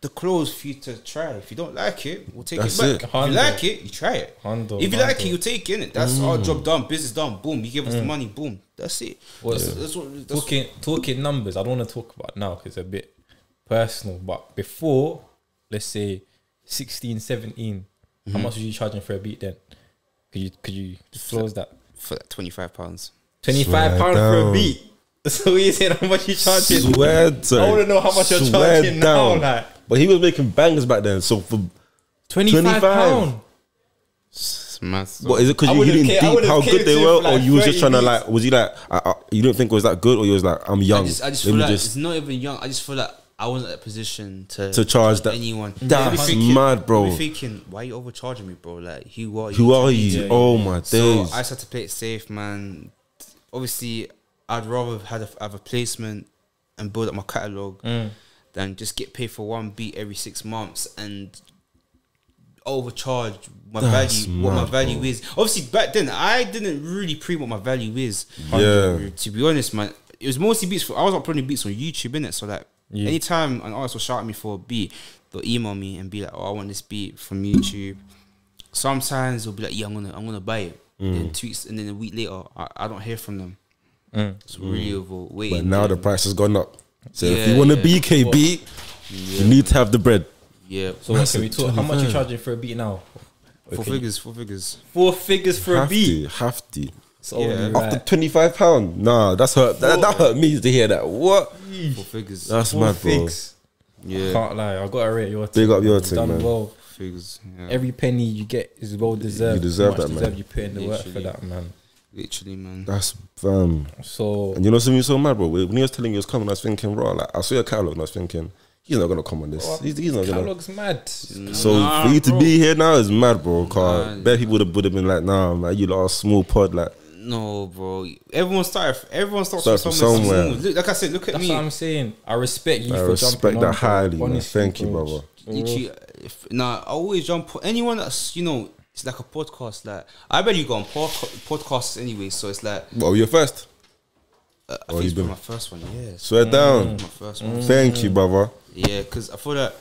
the clothes for you to try. If you don't like it, we'll take That's it back. it. If you like it, you try it. If you like it, you take it. Innit? That's our job done. Business done. Boom. You give us the money. Boom. That's it. That's Talking numbers, I don't want to talk about now because it's a bit personal. But before, let's say 16, 17, how much was you charging for a beat then? Could you disclose that? for like £25. £25 Swear for a down. beat. So you saying how much you charging? Swear I down. want to know how much you're Swear charging now. down. Like But he was making bangers back then. So for £25. It's mad. what is it? Because I you would've didn't ca- I deep would've how came good they to were, for or like you was just 30 trying to beats. like? Was he like you didn't think it was that good, or you was like I'm young? I just Let feel me like it's not even young. I just feel like I wasn't in a position to charge that. anyone. That's You'll be thinking- mad, bro. you'll be thinking, why are you overcharging me, bro? Like, who are you? Who to are me you? to- Oh my So days! I just had to play it safe, man. Obviously, I'd rather have a placement and build up my catalog than just get paid for one beat every 6 months and overcharge my That's value. What my mad, value bro. is. Obviously, back then I didn't really pre what my value is. Yeah. To be honest, man, it was mostly beats. I was uploading beats on YouTube, innit? So like, Yeah. anytime an artist will shout at me for a beat, they'll email me and be like, "Oh, I want this beat from YouTube." Sometimes they'll be like, "Yeah, I'm gonna buy it." Then 2 weeks, and then a week later, I don't hear from them. It's really over waiting. But now the price has gone up. So if Yeah, you want a yeah. BK beat, you need to have the bread. Yeah, So what can we talk? How much you charging for a beat now? four Okay. figures. 4 figures for a beat. Have to. It's only Yeah. right. After £25, nah, that's hurt. That hurt me to hear that. What? 4 figures. That's 4 mad, bro. figs. Yeah, Can't lie, I gotta rate your Big team. up your You've team, done man. well. figures. Yeah. Every penny you get is well deserved. You deserve Much that, man. deserved. You put in the work for Literally. that, man. Literally, man. That's So And you know something so mad, bro. When he was telling you he was coming, I was thinking, raw. Like I saw your catalog, and I was thinking, he's not gonna come on this. He's not gonna. catalog's mad. So Nah, for you to bro. be here now is mad, bro. Cause Nah. bare people would have been like, nah, man, you lot are a small pod, like. No, bro. Everyone starts Start from from somewhere. somewhere. Look, like I said, look at That's me. what I'm saying. I respect you I for respect jumping that on, bro. highly, man. Honestly, Thank you, bro. brother. Literally, I always jump. Anyone that's it's like a podcast. Like I bet you go on podcasts anyway. So it's like What were you first? I Oh, think you it's been- my first one. Yeah, Swear down. my first one. Thank you, brother. Yeah, because I feel that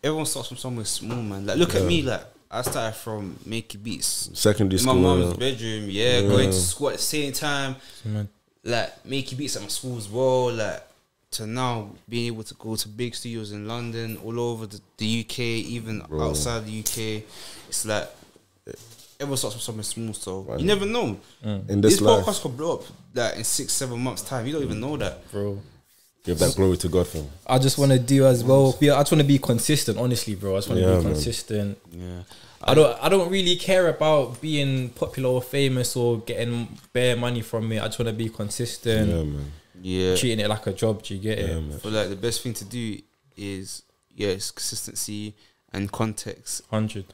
everyone starts from somewhere small, man. Like look at me. Like I started from making beats Secondary in my school. mom's bedroom. Yeah, going to school at the same time. Man. Like making beats at my school as well. Like to now being able to go to big studios in London, all over the UK, even outside the UK. It's like everyone starts from something small, so you never know. In this life, podcast could blow up like in 6-7 months time. You don't even know that, Bro. give that glory to God, fam. I just want to do as well. Yeah, I just want to be consistent, honestly, bro. I just want to Yeah, be man. consistent. yeah. I don't really care about being popular or famous or getting bare money from it. I just want to be consistent, Yeah, man. Yeah, treating it like a job. Do you get it? I feel like the best thing to do is it's consistency and context. 100.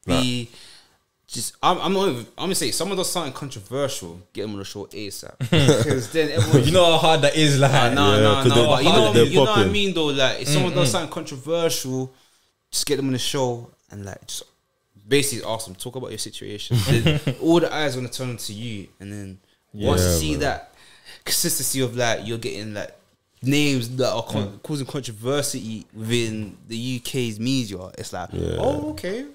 Be just I'm not even, I'm gonna say if someone does something controversial, get them on the show ASAP. Because then everyone You know how hard that is, like. no, Yeah, 'cause but they're you know what I popping. mean though. Like if someone does something controversial, just get them on the show and like just basically ask them, talk about your situation. Then all the eyes gonna turn to you, and then once you Yeah, see man. that consistency of like you're getting like names that are causing controversy within the UK's media, it's like oh okay,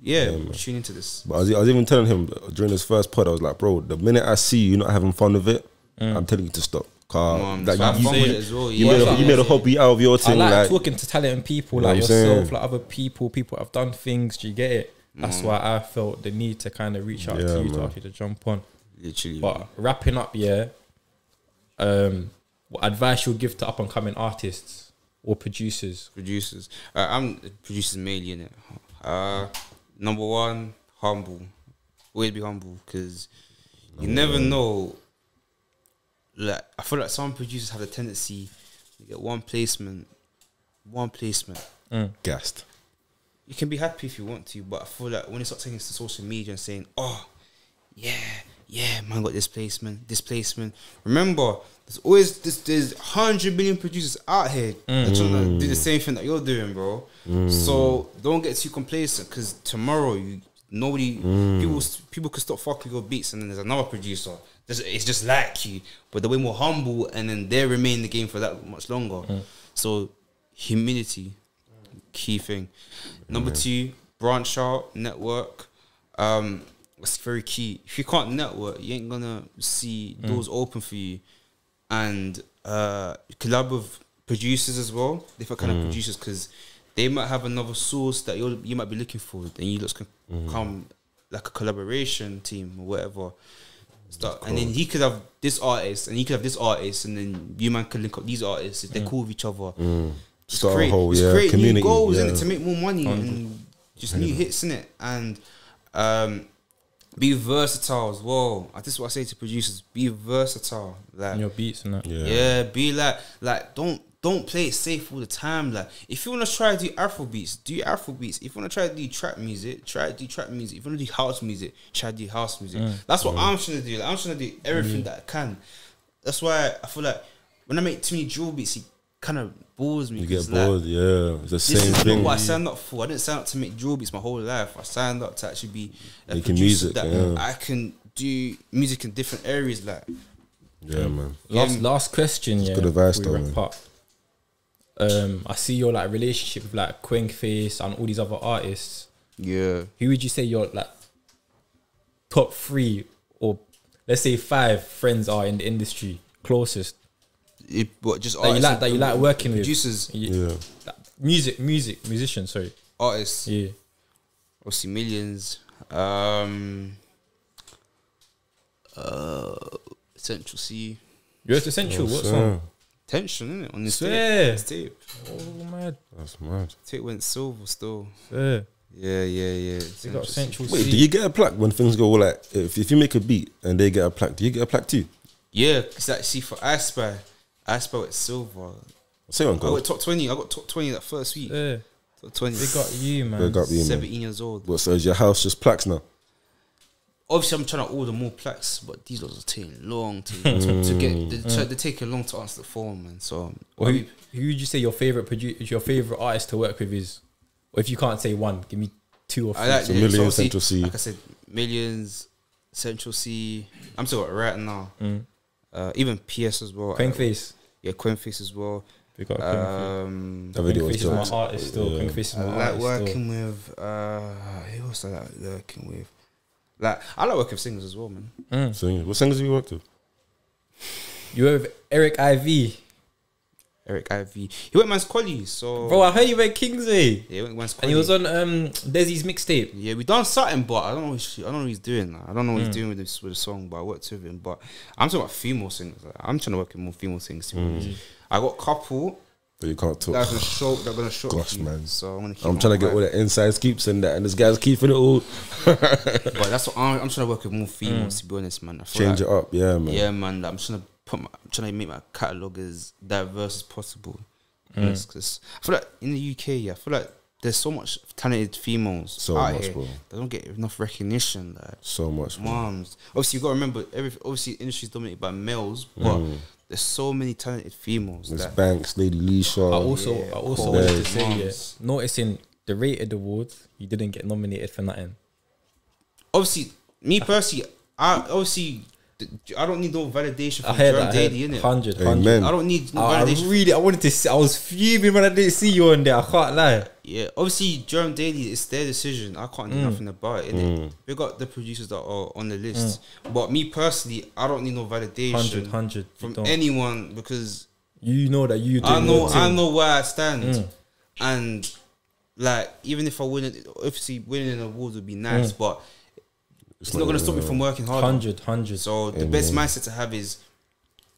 yeah, tune into this. But I was even telling him during his first pod, I was like, bro, the minute I see you not having fun with it, I'm telling you to stop. That's why I Like, fun you, with it as well. you, Yeah. made a hobby out of your I thing. like, Like, talking to talented people know like what I'm yourself, saying? like other people that have done things. Do you get it? That's why I felt the need to kind of reach out Yeah, to you man. to ask you to jump on. Literally, But wrapping up, yeah. What advice you'll give to up and coming artists or producers? producers. I'm producers mainly in it. Number one, humble. Always be humble because you never know. Like I feel like some producers have a tendency to get one placement. gassed. You can be happy if you want to, but I feel like when you start taking to social media and saying, "Oh, yeah, man, got this placement." Remember, There's always there's 100 million producers out here that trying to do the same thing that you're doing, bro. So don't get too complacent, because tomorrow people could stop fucking with your beats, and then there's another producer. It's just like you, but they're way more humble, and then they remain in the game for that much longer. So humility, key thing. Number 2, branch out, network. That's very key. If you can't network, you ain't gonna see doors open for you. And collab with producers as well, different kind of producers, because they might have another source that you might be looking for, and you just can come like a collaboration team or whatever. And then he could have this artist, and he could have this artist, and then you man could link up these artists if they're cool with each other. Start create, a whole create community new goals, yeah. innit, to make more money and just new hits in it. And be versatile as well. This is what I say to producers: be versatile. Like And your beats and that. yeah, be like don't play it safe all the time. Like if you wanna try to do Afro beats, do Afro beats. If you wanna try to do trap music, try to do trap music. If you wanna do house music, try to do house music. That's what I'm trying to do. Like, I'm trying to do everything that I can. That's why I feel like when I make too many drill beats, it kind of bores me. You get like, bored, yeah. It's the this same is thing. not what I signed up for. I didn't sign up to make drill beats my whole life. I signed up to actually be a Making producer music, that yeah. I can do music in different areas. Like Yeah, man. Last question, yeah. good advice, before we though, wrap man. up. I see your like relationship with like Quingface and all these other artists. yeah, Who would you say your like top 3 or let's say 5 friends are in the industry closest but just that you like working with? producers, Yeah. Like, musicians. Sorry. artists. Yeah. Obviously, millions. Central C. Yours Essential. What Sir. song? Tension, innit? On this Swear. tape. Oh mad. That's mad. Tape went silver still. Yeah. Yeah. They got Central Wait, C. do you get a plaque when things go like if you make a beat and they get a plaque? Do you get a plaque too? Yeah, because actually for I Spy went silver. Say on I go. got top 20. I got top 20 that first week. Yeah. Top 20. They got you, man. Big up you, man. 17 years old. What, so is your house just plaques now? Obviously, I'm trying to order more plaques, but these ones are taking long to get. They take a long to answer the phone, man. So, Or who would you say your favorite your favorite artist to work with is? Or if you can't say one, give me 2 or 3. I like So the- Millions, obviously, Central C. Like I said, Millions, Central C. I'm still right now. Even PS as well. Quingface. Yeah, Quingface as well. We got Quingface. That video was Quingface is jokes. my artist still. Yeah. Quingface is I my like artist still. working with. Who else I like working with? Like I like working with singers as well, man. Singers. What singers have you worked with? You were with Eric IV. Eric IV. He went man's collie, so Bro, I heard you went Kingsway. yeah, he went man's And collie. he was on Desi's mixtape. Yeah, we done something, but I don't know. I don't know what he's doing. Like. I don't know what he's doing with this with the song, but I worked with him. But I'm talking about female singers. Like, I'm trying to work with more female singers. To be honest. I got a couple But you can't talk. that are gonna show. That are gonna show. Gosh, you. man. So I'm gonna. Keep I'm on trying to get all quiet. the inside scoops and that, and this guy's keeping it all. But that's what I'm trying to work with more females. To be honest, man. I feel Change like, it up, yeah, man. Yeah, man. Like, I'm trying to make my catalog as diverse as possible. Because I feel like in the UK, yeah, I feel like there's so much talented females So out much, here. bro. They don't get enough recognition. Like So much, man. moms. Obviously, you got to remember, obviously, industry is dominated by males, but there's so many talented females. There's That, Banks, Lady Lee I Shaw. also Cool. wanted to Yeah. say, yeah, Moms. noticing the rated awards, you didn't get nominated for nothing. obviously, me personally, I don't need no validation I from heard Jerome that. Daly, innit? 100. Amen. I don't need no I validation. I wanted to see, I was fuming when I didn't see you on there. I can't lie. Yeah, obviously, Jerome Daly, it's their decision. I can't do nothing about it. Innit? We got the producers that are on the list. But me personally, I don't need no validation 100. You from don't. anyone because You know that you do. I know your thing. where I stand. And like, even if I win it, obviously winning an award would be nice, but it's not gonna stop me from working hard. 100. So the best mindset to have is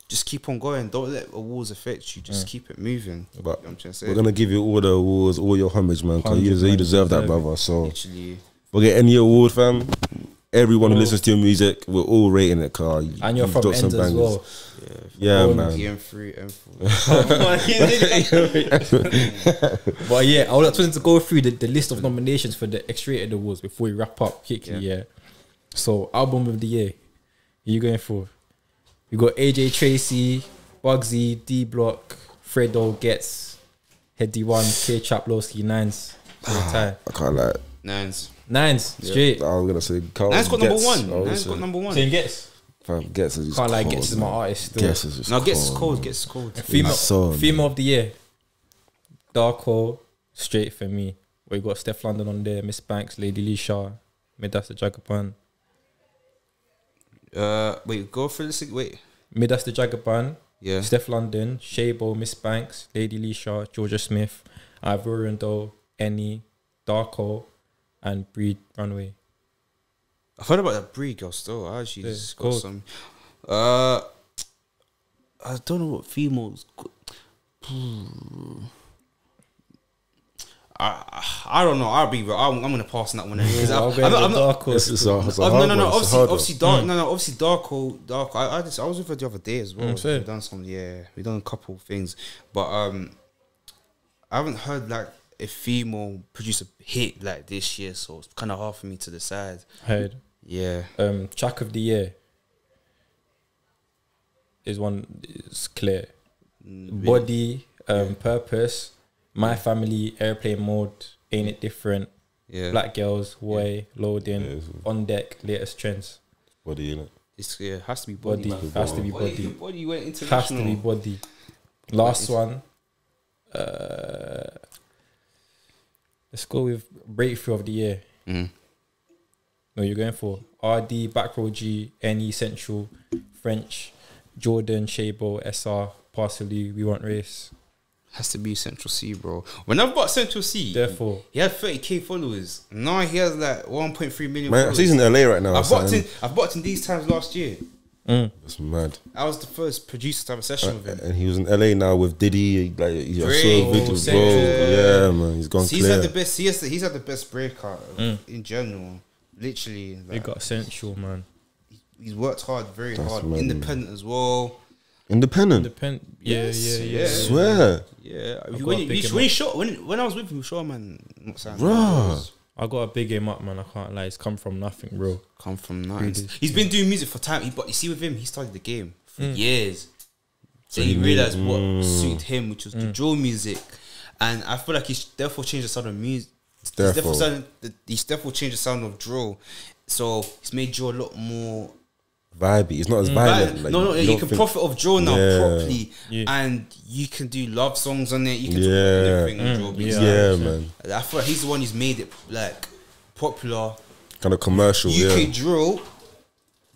just keep on going. Don't let awards affect you. Just keep it moving. But You know what I'm trying to say. we're gonna give you all the awards, all your homage, man. Cause 100, you man. deserve that, Deserve it. brother. So Literally. forget any award, fam. Everyone who listens to your music, we're all rating it, car. And you're from Ends as well. Yeah, Oh, man. EM3, M4. But yeah, I just wanted to go through the list of nominations for the X-Rated Awards before we wrap up quickly. Yeah. So, album of the year, who you going for? We got AJ Tracy, Bugsy, D Block, Fredo, Gets, Heady One, K Chaplowski, Nines. I can't lie. Nines. Nines, straight. I was gonna say Carl Nines got number Gets. one. I was Nines got saying- number one. Saying Gets. Fam, Gets is just Can't lie, cold, Gets is my man. artist still. Gets is just No, Gets is cold, cold. man. Gets is cold. Female, So, female of the year. Darko, straight for me. We got Steph London on there, Miss Banks, Lady Lee Shaw, Midas the Jagaban. Wait, go for this. Wait. Midas the Jagaban, Yeah. Steph London, Shabo, Miss Banks, Lady Lee Shaw, Georgia Smith, Ivorian Doe, Annie, Darko, and Breed Runway. I've heard about that Breed girl still. I actually Yeah, just got cold. some. I don't know what females. I don't know. I'll be real. I'm gonna pass on that one because I'll go I'm with not. Darko. It's a No, hard no, one, no. it's a hard one. Obviously, Darko. I was with her the other day as well. fair. We done some, we done a couple of things, but I haven't heard like a female producer hit like this year, so it's kind of hard for me to decide. Heard. Yeah, Track of the year is clear. Body, Purpose, My Family, Airplane Mode, Ain't It Different, yeah. Black Girls, Way, Loading, On Deck, Latest Trends. Body, innit? It's has to be body. Body, Man. has to be body. Body went Has to international. be body. Last one. Let's go with Breakthrough of the Year. Mhm. No, you're going for RD, Backrow G, NE Central, French, Jordan, Shabo, SR, Parsley, We Want Race. Has to be Central C, bro. When I've bought Central C, Therefore, he had 30k followers. Now he has like 1.3 million Man, followers. he's in LA right now. I've bought him these times last year. That's mad. I was the first producer to have a session with him. And he was in LA now with Diddy. Like, I saw Great. a video, bro. Central. Yeah, man, he's gone He's clear. had the best. He's had the best breakout in general. Literally, we like, got Central, man. he's worked hard, very That's hard, mad, independent as well. Independent. Yeah. Swear. Yeah, got a when big he shot when I was with him, sure man, not saying Bruh. I got a big game up, man. I can't lie. It's come from nothing, bro. come from nothing. Really? He's been doing music for time, but you see with him, he started the game for years. So he he knew- realized what suited him, which was the drill music, and I feel like he's therefore changed the sound of music. He's therefore changed the sound of drill, so he's made drill a lot more. Vibey. He's not as violent. Like, No, you you don't can think- profit of drill now Yeah. properly, Yeah. and you can do love songs on it. You can Yeah. do everything on drill. beats. Yeah, man. I feel like he's the one who's made it like popular. Kind of commercial. UK Yeah. drill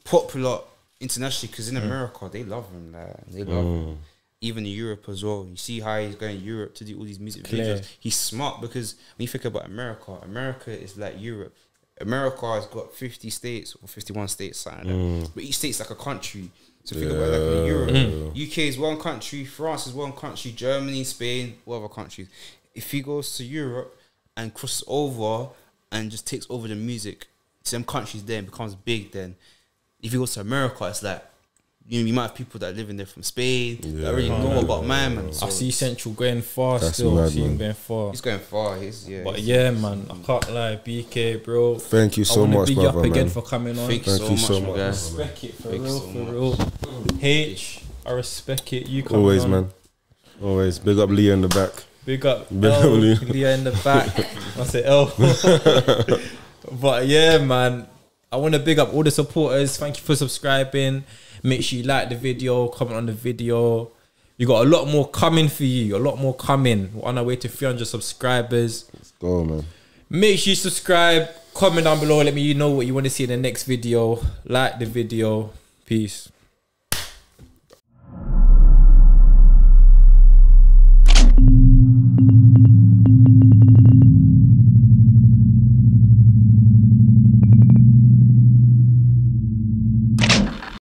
popular internationally because in America they love him. They love him. Even in Europe as well. You see how he's going to Europe to do all these music Clear. videos. He's smart because when you think about America, America is like Europe. America has got 50 states or 51 states, something like that. But each state's like a country. So think about it like in Europe. UK is one country, France is one country, Germany, Spain, whatever countries. If he goes to Europe and crosses over and just takes over the music, some countries there and becomes big, then if he goes to America, it's like, you might have people that live in there from Spain that already know about man. So I see Central going far That's still. I mad, see him man. going far. he's going far. But yeah, man, I can't lie. BK, bro. Thank you so I wanna much, big you up brother, again man. for coming on. Thank you Thank so you much, so my much. guy. Respect it for Thank you real, so for much. real. H, I respect it. You coming Always, on. man. Always. Big up Leah in the back. Big up Big up L, Leah. Leah in the back. I say L. But yeah, man, I want to big up all the supporters. Thank you for subscribing. Make sure you like the video, comment on the video. You got a lot more coming for you. A lot more coming. We're on our way to 300 subscribers. Let's go, man. Make sure you subscribe. Comment down below. Let me know what you want to see in the next video. Like the video. Peace.